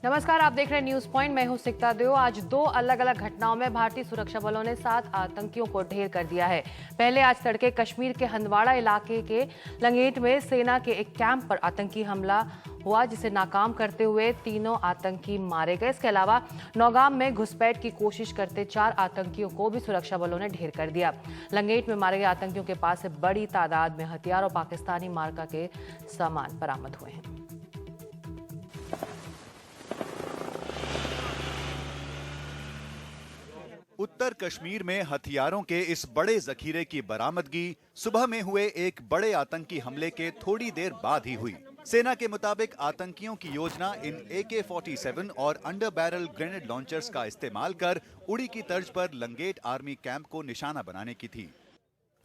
नमस्कार, आप देख रहे हैं न्यूज पॉइंट। मैं हूं सिकता देव। आज दो अलग अलग घटनाओं में भारतीय सुरक्षा बलों ने 7 आतंकियों को ढेर कर दिया है। पहले आज तड़के कश्मीर के हंदवाड़ा इलाके के लंगेट में सेना के एक कैंप पर आतंकी हमला हुआ, जिसे नाकाम करते हुए तीनों आतंकी मारे गए। इसके अलावा नौगाम में घुसपैठ की कोशिश करते 4 आतंकियों को भी सुरक्षा बलों ने ढेर कर दिया। लंगेट में मारे गए आतंकियों के पास से बड़ी तादाद में हथियार और पाकिस्तानी मार्का के सामान बरामद हुए हैं। उत्तर कश्मीर में हथियारों के इस बड़े जखीरे की बरामदगी सुबह में हुए एक बड़े आतंकी हमले के थोड़ी देर बाद ही हुई। सेना के मुताबिक आतंकियों की योजना इन AK-47 और अंडर बैरल ग्रेनेड लॉन्चर्स का इस्तेमाल कर उड़ी की तर्ज पर लंगेट आर्मी कैंप को निशाना बनाने की थी।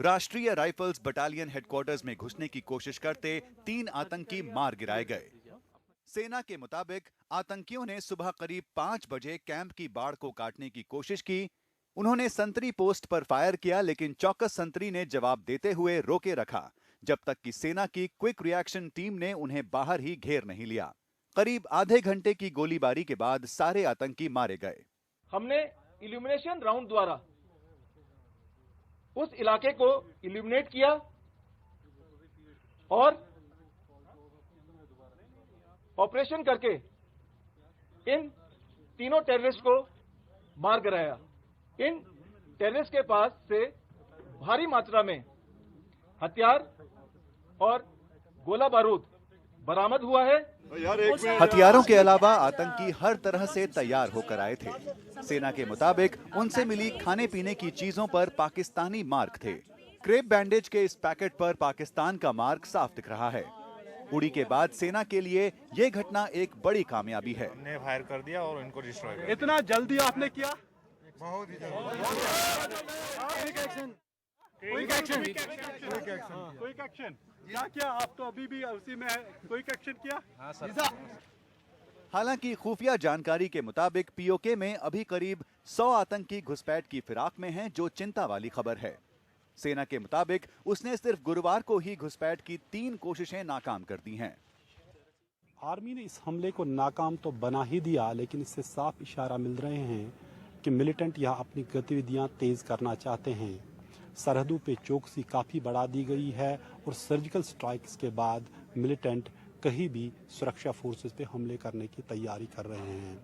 राष्ट्रीय राइफल्स बटालियन हेडक्वार्टर्स में घुसने की कोशिश करते 3 आतंकी मार गिराए गए। सेना के मुताबिक आतंकियों ने सुबह करीब 5 बजे कैंप की बाड़ को काटने की कोशिश की। उन्होंने संतरी पोस्ट पर फायर किया, लेकिन चौकस संतरी ने जवाब देते हुए रोके रखा, जब तक कि सेना की क्विक रिएक्शन टीम ने उन्हें बाहर ही घेर नहीं लिया। करीब आधे घंटे की गोलीबारी के बाद सारे आतंकी मारे गए। हमने इल्यूमिनेशन राउंड द्वारा उस इलाके को इल्यूमिनेट किया और ऑपरेशन करके इन तीनों टेररिस्ट को मार गिराया। इन टेररिस्ट के पास से भारी मात्रा में हथियार और गोला बारूद बरामद हुआ है। हथियारों के अलावा आतंकी हर तरह से तैयार होकर आए थे। सेना के मुताबिक उनसे मिली खाने पीने की चीजों पर पाकिस्तानी मार्क थे। क्रेप बैंडेज के इस पैकेट पर पाकिस्तान का मार्क साफ दिख रहा है। उड़ी के बाद सेना के लिए ये घटना एक बड़ी कामयाबी है। हमने फायर कर दिया और इनको डिस्ट्रॉय कर दिया। इतना जल्दी आपने किया? बहुत ही क्विक एक्शन क्या आप तो अभी भी उसी में क्विक एक्शन किया? हाँ सर। हालांकि खुफिया जानकारी के मुताबिक POK में अभी करीब 100 आतंकी घुसपैठ की फिराक में हैं, जो चिंता वाली खबर है। सेना के मुताबिक उसने सिर्फ गुरुवार को ही घुसपैठ की 3 कोशिशें नाकाम कर दी हैं। आर्मी ने इस हमले को नाकाम तो बना ही दिया, लेकिन इससे साफ इशारा मिल रहे हैं कि मिलिटेंट यहाँ अपनी गतिविधियां तेज करना चाहते हैं। सरहदों पे चौकसी काफी बढ़ा दी गई है और सर्जिकल स्ट्राइक्स के बाद मिलिटेंट कहीं भी सुरक्षा फोर्सेस पे हमले करने की तैयारी कर रहे हैं।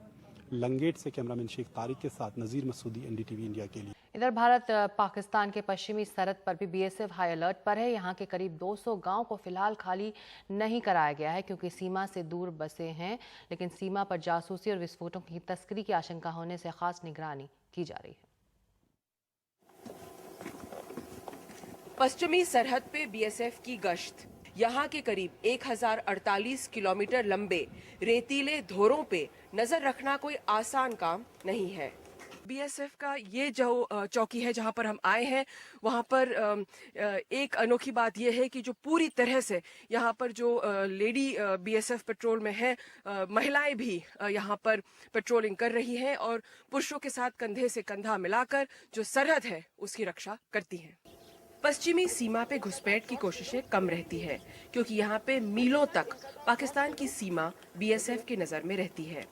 लंगेट से कैमरामैन शेख तारिक के साथ नजीर मसूदी, NDTV इंडिया के लिए। इधर भारत पाकिस्तान के पश्चिमी सरहद पर भी BSF हाई अलर्ट पर है। यहाँ के करीब 200 गांव को फिलहाल खाली नहीं कराया गया है, क्योंकि सीमा से दूर बसे हैं, लेकिन सीमा पर जासूसी और विस्फोटों की तस्करी की आशंका होने से खास निगरानी की जा रही है। पश्चिमी सरहद पे BSF की गश्त। यहाँ के करीब 1048 किलोमीटर लंबे रेतीले धोरों पे नजर रखना कोई आसान काम नहीं है। BSF का ये जो चौकी है जहाँ पर हम आए हैं, वहाँ पर एक अनोखी बात यह है कि जो पूरी तरह से यहाँ पर जो लेडी BSF पेट्रोल में है, महिलाएं भी यहाँ पर पेट्रोलिंग कर रही हैं और पुरुषों के साथ कंधे से कंधा मिलाकर जो सरहद है उसकी रक्षा करती हैं। पश्चिमी सीमा पे घुसपैठ की कोशिशें कम रहती है, क्योंकि यहाँ पे मीलों तक पाकिस्तान की सीमा BSF की नजर में रहती है।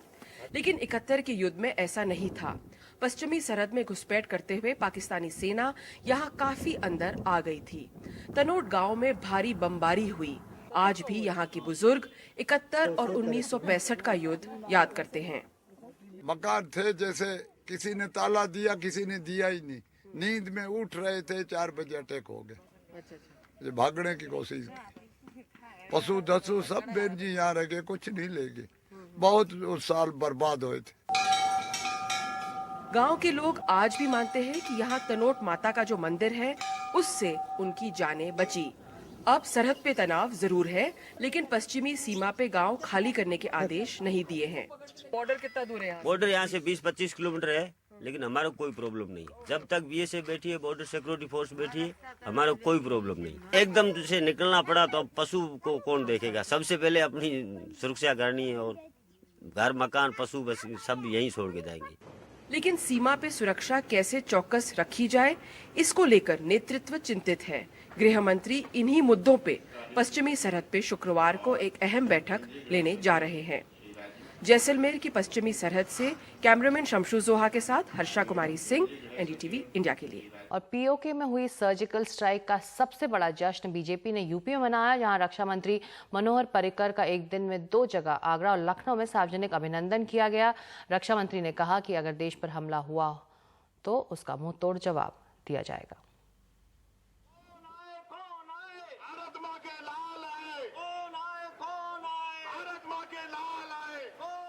लेकिन 71 के युद्ध में ऐसा नहीं था। पश्चिमी सरहद में घुसपैठ करते हुए पाकिस्तानी सेना यहाँ काफी अंदर आ गई थी। तनोट गांव में भारी बमबारी हुई। आज भी यहाँ के बुजुर्ग 71 और 1965 का युद्ध याद करते हैं। मकान थे, जैसे किसी ने ताला दिया, किसी ने दिया ही नहीं। नींद में उठ रहे थे, 4 बजे अटैक हो गए। भागने की कोशिश की। पशु दसु सब बेन जी यहाँ रह गए, कुछ नहीं ले गए। बहुत उस साल बर्बाद हुए थे। गांव के लोग आज भी मानते हैं कि यहाँ तनोट माता का जो मंदिर है, उससे उनकी जानें बची। अब सरहद पे तनाव जरूर है, लेकिन पश्चिमी सीमा पे गांव खाली करने के आदेश नहीं दिए हैं। बॉर्डर कितना दूर है? बॉर्डर यहाँ से 20-25 किलोमीटर है, लेकिन हमारा कोई प्रॉब्लम नहीं। जब तक BSF बैठी है, बॉर्डर सिक्योरिटी फोर्स बैठी है, हमारा कोई प्रॉब्लम नहीं। एकदम से निकलना पड़ा तो अब पशु को कौन देखेगा? सबसे पहले अपनी सुरक्षा करनी है, और घर मकान पशु बस सब यहीं छोड़ के जाएंगे। लेकिन सीमा पे सुरक्षा कैसे चौकस रखी जाए, इसको लेकर नेतृत्व चिंतित है। गृह मंत्री इन्हीं मुद्दों पे पश्चिमी सरहद पे शुक्रवार को एक अहम बैठक लेने जा रहे हैं। जैसलमेर की पश्चिमी सरहद से कैमरामैन शमशू जोहा के साथ हर्षा कुमारी सिंह, एनडीटीवी इंडिया के लिए। और पीओके में हुई सर्जिकल स्ट्राइक का सबसे बड़ा जश्न बीजेपी ने यूपी में मनाया, जहां रक्षा मंत्री मनोहर पर्रिकर का एक दिन में 2 जगह आगरा और लखनऊ में सार्वजनिक अभिनंदन किया गया। रक्षा मंत्री ने कहा कि अगर देश पर हमला हुआ तो उसका मुंह तोड़ जवाब दिया जाएगा।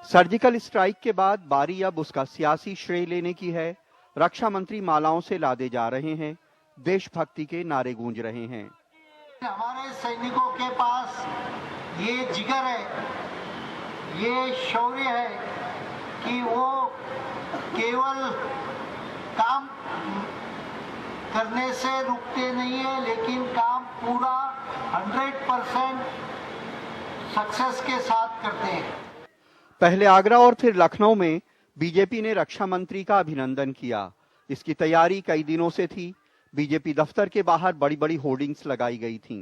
सर्जिकल स्ट्राइक के बाद बारी अब उसका सियासी श्रेय लेने की है। रक्षा मंत्री मालाओं से लादे जा रहे हैं, देशभक्ति के नारे गूंज रहे हैं। हमारे सैनिकों के पास ये जिगर है, ये शौर्य है कि वो केवल काम करने से रुकते नहीं है, लेकिन काम पूरा 100% सक्सेस के साथ करते हैं। पहले आगरा और फिर लखनऊ में बीजेपी ने रक्षा मंत्री का अभिनंदन किया। इसकी तैयारी कई दिनों से थी। बीजेपी दफ्तर के बाहर बड़ी बड़ी होर्डिंग्स लगाई गई थीं।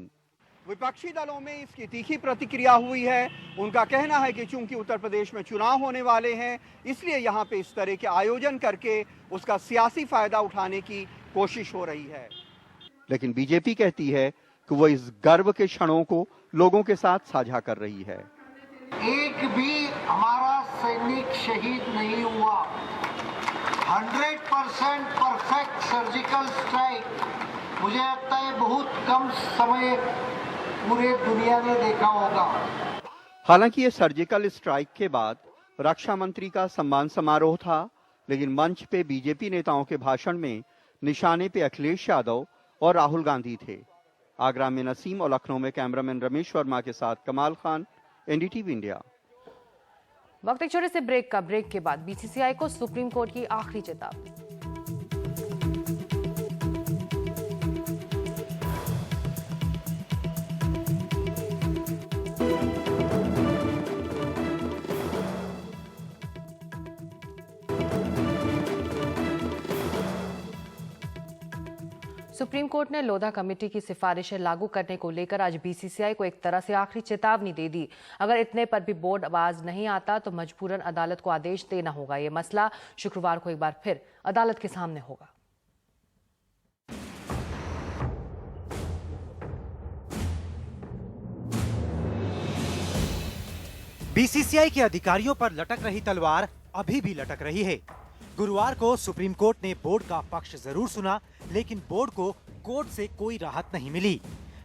विपक्षी दलों में इसकी तीखी प्रतिक्रिया हुई है। उनका कहना है कि चूंकि उत्तर प्रदेश में चुनाव होने वाले हैं, इसलिए यहां पे इस तरह के आयोजन करके उसका सियासी फायदा उठाने की कोशिश हो रही है। लेकिन बीजेपी कहती है कि वो इस गर्व के क्षणों को लोगों के साथ साझा कर रही है। एक भी हमारा सैनिक शहीद नहीं हुआ। 100% परफेक्ट सर्जिकल स्ट्राइक मुझे लगता है बहुत कम समय पूरे दुनिया ने देखा होगा। हालांकि ये सर्जिकल स्ट्राइक के बाद रक्षा मंत्री का सम्मान समारोह था, लेकिन मंच पे बीजेपी नेताओं के भाषण में निशाने पे अखिलेश यादव और राहुल गांधी थे। आगरा में नसीम और लखनऊ में कैमरामैन रमेश वर्मा के साथ कमाल खान, एनडीटीवी इंडिया। वक्त एक छोटे से ब्रेक का। ब्रेक के बाद बीसीसीआई को सुप्रीम कोर्ट की आखिरी चेतावनी। सुप्रीम कोर्ट ने लोधा कमेटी की सिफारिशें लागू करने को लेकर आज बीसीसीआई को एक तरह से आखिरी चेतावनी दे दी। अगर इतने पर भी बोर्ड आवाज नहीं आता तो मजबूरन अदालत को आदेश देना होगा। ये मसला शुक्रवार को एक बार फिर अदालत के सामने होगा। बीसीसीआई के अधिकारियों पर लटक रही तलवार अभी भी लटक रही है। गुरुवार को सुप्रीम कोर्ट ने बोर्ड का पक्ष जरूर सुना, लेकिन बोर्ड को कोर्ट से कोई राहत नहीं मिली।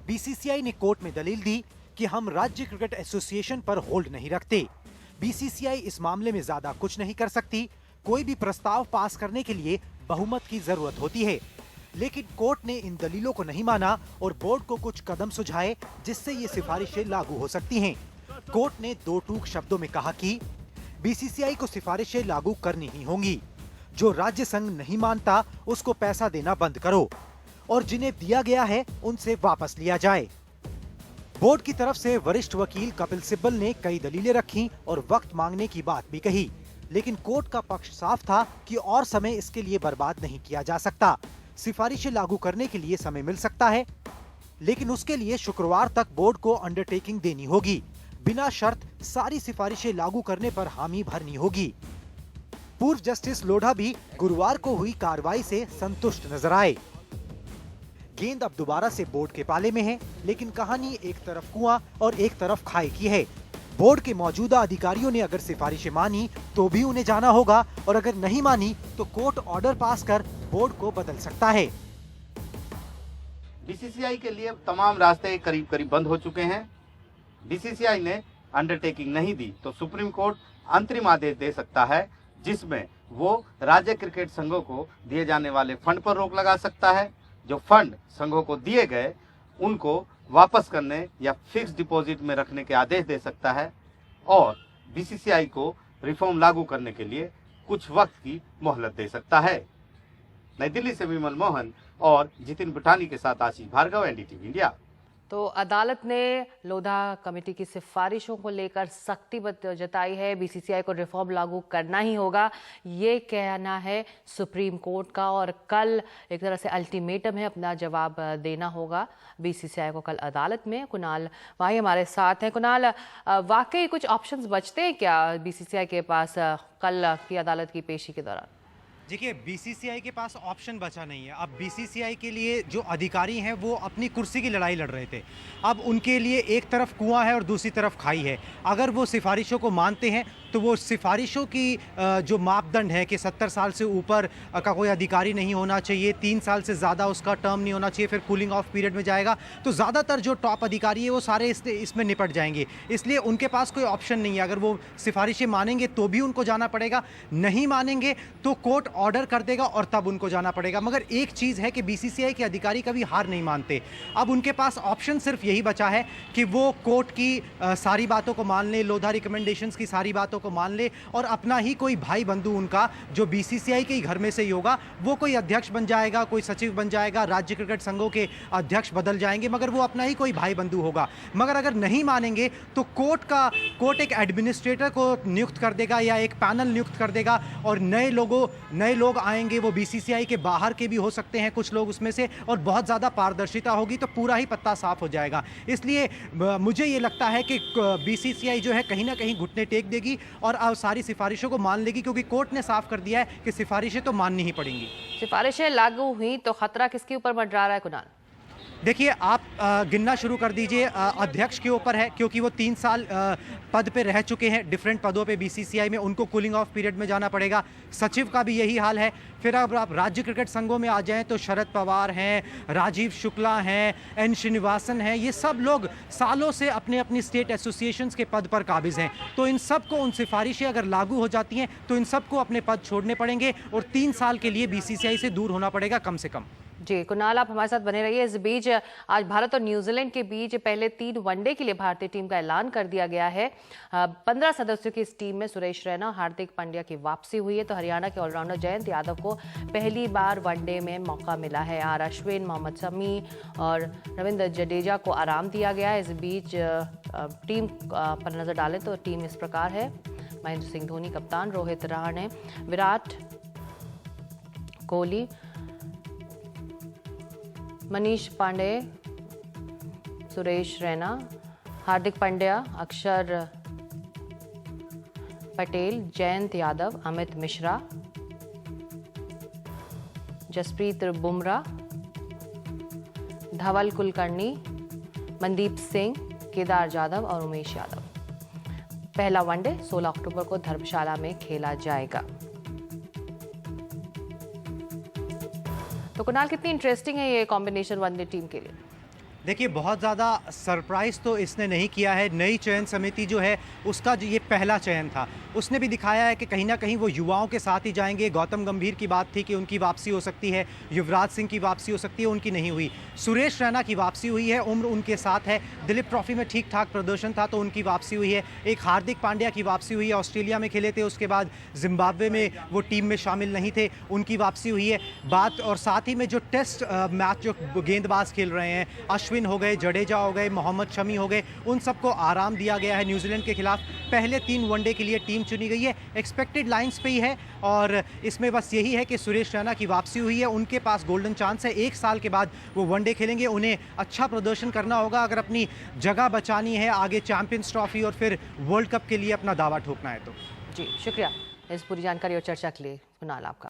बीसीसीआई ने कोर्ट में दलील दी कि हम राज्य क्रिकेट एसोसिएशन पर होल्ड नहीं रखते। बीसीसीआई इस मामले में ज्यादा कुछ नहीं कर सकती। कोई भी प्रस्ताव पास करने के लिए बहुमत की जरूरत होती है। लेकिन कोर्ट ने इन दलीलों को नहीं माना और बोर्ड को कुछ कदम सुझाए जिससे ये सिफारिशें लागू हो सकती हैं। कोर्ट ने 2 टूक शब्दों में कहा कि बीसीसीआई को सिफारिशें लागू करनी ही होंगी। जो राज्य संघ नहीं मानता उसको पैसा देना बंद करो और जिन्हें दिया गया है उनसे वापस लिया जाए। बोर्ड की तरफ से वरिष्ठ वकील कपिल सिब्बल ने कई दलीलें रखी और वक्त मांगने की बात भी कही, लेकिन कोर्ट का पक्ष साफ था कि और समय इसके लिए बर्बाद नहीं किया जा सकता। सिफारिशें लागू करने के लिए समय मिल सकता है, लेकिन उसके लिए शुक्रवार तक बोर्ड को अंडरटेकिंग देनी होगी। बिना शर्त सारी सिफारिशें लागू करने पर हामी भरनी होगी। पूर्व जस्टिस लोढ़ा भी गुरुवार को हुई कार्रवाई से संतुष्ट नजर आए। गेंद अब दोबारा से बोर्ड के पाले में है, लेकिन कहानी एक तरफ कुआं और एक तरफ खाई की है। बोर्ड के मौजूदा अधिकारियों ने अगर सिफारिशें मानी तो भी उन्हें जाना होगा और अगर नहीं मानी तो कोर्ट ऑर्डर पास कर बोर्ड को बदल सकता है। बीसीसीआई के लिए तमाम रास्ते करीब करीब बंद हो चुके हैं। बीसीसीआई ने अंडरटेकिंग नहीं दी तो सुप्रीम कोर्ट अंतरिम आदेश दे सकता है, जिसमें वो राज्य क्रिकेट संघों को दिए जाने वाले फंड पर रोक लगा सकता है। जो फंड संघों को दिए गए उनको वापस करने या फिक्स डिपॉजिट में रखने के आदेश दे सकता है और बीसीसीआई को रिफॉर्म लागू करने के लिए कुछ वक्त की मोहलत दे सकता है। नई दिल्ली से विमल मोहन और जितिन बुटानी के साथ आशीष भार्गव, एनडीटीवी इंडिया। तो अदालत ने लोधा कमेटी की सिफारिशों को लेकर सख्ती जताई है। बीसीसीआई को रिफॉर्म लागू करना ही होगा, ये कहना है सुप्रीम कोर्ट का। और कल एक तरह से अल्टीमेटम है, अपना जवाब देना होगा बीसीसीआई को कल अदालत में। कुणाल भाई हमारे साथ हैं। कुणाल, वाकई कुछ ऑप्शंस बचते हैं क्या बीसीसीआई के पास कल की अदालत की पेशी के दौरान? देखिए, बीसीसीआई के पास ऑप्शन बचा नहीं है। अब बीसीसीआई के लिए जो अधिकारी हैं वो अपनी कुर्सी की लड़ाई लड़ रहे थे। अब उनके लिए एक तरफ कुआं है और दूसरी तरफ खाई है। अगर वो सिफारिशों को मानते हैं तो वो सिफारिशों की जो मापदंड है कि 70 साल से ऊपर का कोई अधिकारी नहीं होना चाहिए, 3 साल से ज़्यादा उसका टर्म नहीं होना चाहिए, फिर कूलिंग ऑफ पीरियड में जाएगा, तो ज़्यादातर जो टॉप अधिकारी है वो सारे इसमें निपट जाएंगे। इसलिए उनके पास कोई ऑप्शन नहीं है। अगर वो सिफारिशें मानेंगे तो भी उनको जाना पड़ेगा, नहीं मानेंगे तो कोर्ट ऑर्डर कर देगा और तब उनको जाना पड़ेगा। मगर एक चीज़ है कि बीसीसीआई के अधिकारी कभी हार नहीं मानते। अब उनके पास ऑप्शन सिर्फ यही बचा है कि वो कोर्ट की सारी बातों को मान ले, लोधा रिकमेंडेशंस की सारी बातों को मान ले और अपना ही कोई भाई बंधु उनका जो बीसीसीआई के घर में से ही होगा वो कोई अध्यक्ष बन जाएगा, कोई सचिव बन जाएगा, राज्य क्रिकेट संघों के अध्यक्ष बदल जाएंगे, मगर वो अपना ही कोई भाई बंधु होगा। मगर अगर नहीं मानेंगे तो कोर्ट एक एडमिनिस्ट्रेटर को नियुक्त कर देगा या एक पैनल नियुक्त कर देगा और नए लोग आएंगे। वो बीसीसीआई के बाहर के भी हो सकते हैं कुछ लोग उसमें से, और बहुत ज़्यादा पारदर्शिता होगी तो पूरा ही पत्ता साफ हो जाएगा। इसलिए मुझे ये लगता है कि बीसीसीआई जो है कहीं ना कहीं घुटने टेक देगी और सारी सिफारिशों को मान लेगी, क्योंकि कोर्ट ने साफ कर दिया है कि सिफारिशें तो माननी ही पड़ेंगी। सिफारिशें लागू हुई तो खतरा किसके ऊपर मंडरा रहा है कुणाल? देखिए, आप गिनना शुरू कर दीजिए। अध्यक्ष के ऊपर है, क्योंकि वो 3 साल पद पे रह चुके हैं डिफरेंट पदों पे बीसीसीआई में, उनको कूलिंग ऑफ पीरियड में जाना पड़ेगा। सचिव का भी यही हाल है। फिर अब आप राज्य क्रिकेट संघों में आ जाएं तो शरद पवार हैं, राजीव शुक्ला हैं, एन श्रीनिवासन हैं, ये सब लोग सालों से अपने अपनी स्टेट एसोसिएशंस के पद पर काबिज हैं। तो इन सबको उन सिफारिशें अगर लागू हो जाती हैं तो इन सबको अपने पद छोड़ने पड़ेंगे और 3 साल के लिए बीसीसीआई से दूर होना पड़ेगा कम से कम। जी कुणाल, आप हमारे साथ बने रहिए। इस बीच आज भारत और न्यूजीलैंड के बीच पहले 3 वनडे के लिए भारतीय टीम का ऐलान कर दिया गया है। 15 सदस्यों की इस टीम में सुरेश रैना, हार्दिक पांड्या की वापसी हुई है, तो हरियाणा के ऑलराउंडर जयंत यादव को पहली बार वनडे में मौका मिला है। आर अश्विन, मोहम्मद शमी और रविंद्र जडेजा को आराम दिया गया है। इस बीच टीम पर नजर डालें तो टीम इस प्रकार है: महेंद्र सिंह धोनी कप्तान, रोहित रहाणे, विराट कोहली, मनीष पांडे, सुरेश रैना, हार्दिक पांड्या, अक्षर पटेल, जयंत यादव, अमित मिश्रा, जसप्रीत बुमराह, धवल कुलकर्णी, मनदीप सिंह, केदार जाधव और उमेश यादव। पहला वनडे 16 अक्टूबर को धर्मशाला में खेला जाएगा। तो कुणाल, कितनी इंटरेस्टिंग है ये कॉम्बिनेशन वनडे टीम के लिए? देखिए, बहुत ज़्यादा सरप्राइज़ तो इसने नहीं किया है। नई चयन समिति जो है उसका जो ये पहला चयन था, उसने भी दिखाया है कि कहीं ना कहीं वो युवाओं के साथ ही जाएंगे। गौतम गंभीर की बात थी कि उनकी वापसी हो सकती है, युवराज सिंह की वापसी हो सकती है, उनकी नहीं हुई। सुरेश रैना की वापसी हुई है, उम्र उनके साथ है, दिलीप ट्रॉफी में ठीक ठाक प्रदर्शन था तो उनकी वापसी हुई है। एक हार्दिक पांड्या की वापसी हुई है, ऑस्ट्रेलिया में खेले थे, उसके बाद जिम्बाब्वे में वो टीम में शामिल नहीं थे, उनकी वापसी हुई है। बात और साथ ही में जो टेस्ट मैच जो गेंदबाज खेल रहे हैं, अश्विन हो गए, जडेजा हो गए, मोहम्मद शमी हो गए, उन सबको आराम दिया गया है। न्यूजीलैंड के खिलाफ पहले 3 वनडे के लिए टीम चुनी गई है, एक्सपेक्टेड लाइंस पे ही है। और इसमें बस यही है कि सुरेश रैना की वापसी हुई है, उनके पास गोल्डन चांस है, 1 साल के बाद वो वनडे खेलेंगे। उन्हें अच्छा प्रदर्शन करना होगा अगर अपनी जगह बचानी है आगे चैंपियंस ट्रॉफी और फिर वर्ल्ड कप के लिए अपना दावा ठोकना है तो। जी शुक्रिया इस पूरी जानकारी और चर्चा के लिए कुणाल आपका।